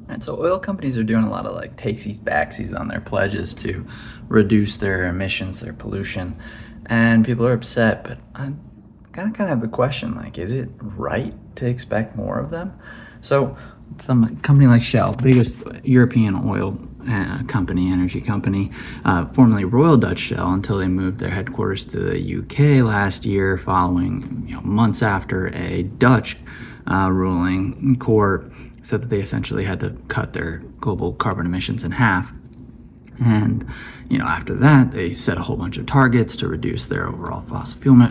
And so oil companies are doing a lot of like takesies backsies on their pledges to reduce their emissions, their pollution, and people are upset. But I'm kind of have the question like, is it right to expect more of them? So some company like Shell, biggest European oil company, energy company, formerly Royal Dutch Shell, until they moved their headquarters to the UK last year, following months after a Dutch ruling in court said that they essentially had to cut their global carbon emissions in half. And after that, they set a whole bunch of targets to reduce their overall fossil fuel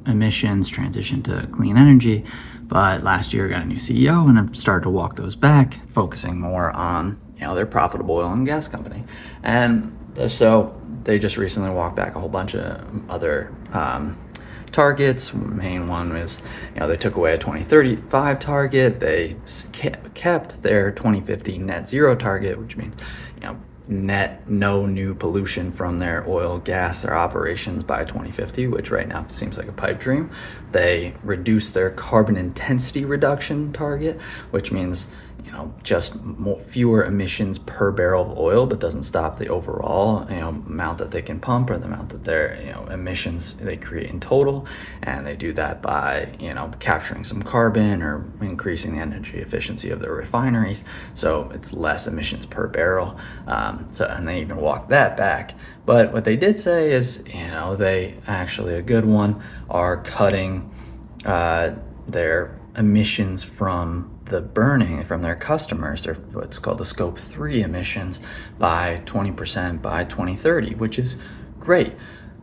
emissions, transition to clean energy. But last year, got a new CEO and have started to walk those back, focusing more on their profitable oil and gas company. And so they just recently walked back a whole bunch of other targets. Main one was, they took away a 2035 target. They kept their 2050 net zero target, which means, net no new pollution from their oil, gas, their operations by 2050, which right now seems like a pipe dream. They reduced their carbon intensity reduction target, which means just fewer emissions per barrel of oil, but doesn't stop the overall amount that they can pump or the amount that their emissions they create in total. And they do that by capturing some carbon or increasing the energy efficiency of their refineries, so it's less emissions per barrel. And they even walk that back. But what they did say is they actually, a good one, are cutting their emissions from the burning from their customers, their what's called the scope 3 emissions, by 20% by 2030, which is great.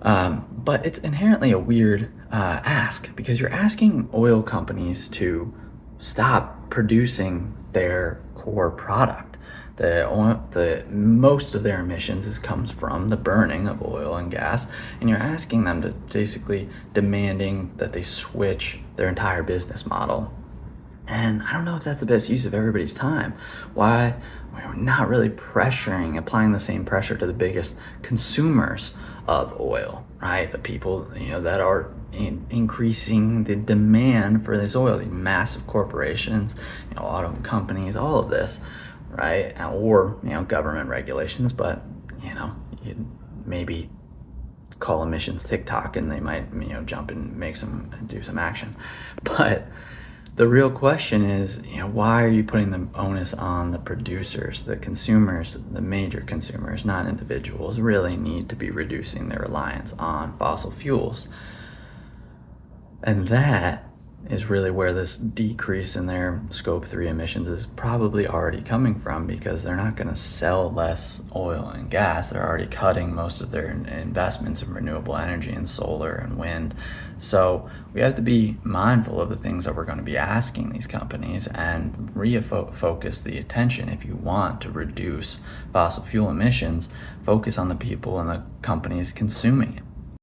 But it's inherently a weird ask, because you're asking oil companies to stop producing their core product. The most of their emissions comes from the burning of oil and gas, and you're asking them to basically demanding that they switch their entire business model. And I don't know if that's the best use of everybody's time. Why we're not really applying the same pressure to the biggest consumers of oil, right? The people that are increasing the demand for this oil, the massive corporations, auto companies, all of this, right? Or government regulations, but you'd maybe call emissions TikTok and they might jump and do some action. But the real question is, why are you putting the onus on the producers? The consumers, the major consumers, not individuals, really need to be reducing their reliance on fossil fuels. And that is really where this decrease in their scope 3 emissions is probably already coming from, because they're not going to sell less oil and gas. They're already cutting most of their investments in renewable energy and solar and wind. So we have to be mindful of the things that we're going to be asking these companies and refocus the attention. If you want to reduce fossil fuel emissions, focus on the people and the companies consuming it.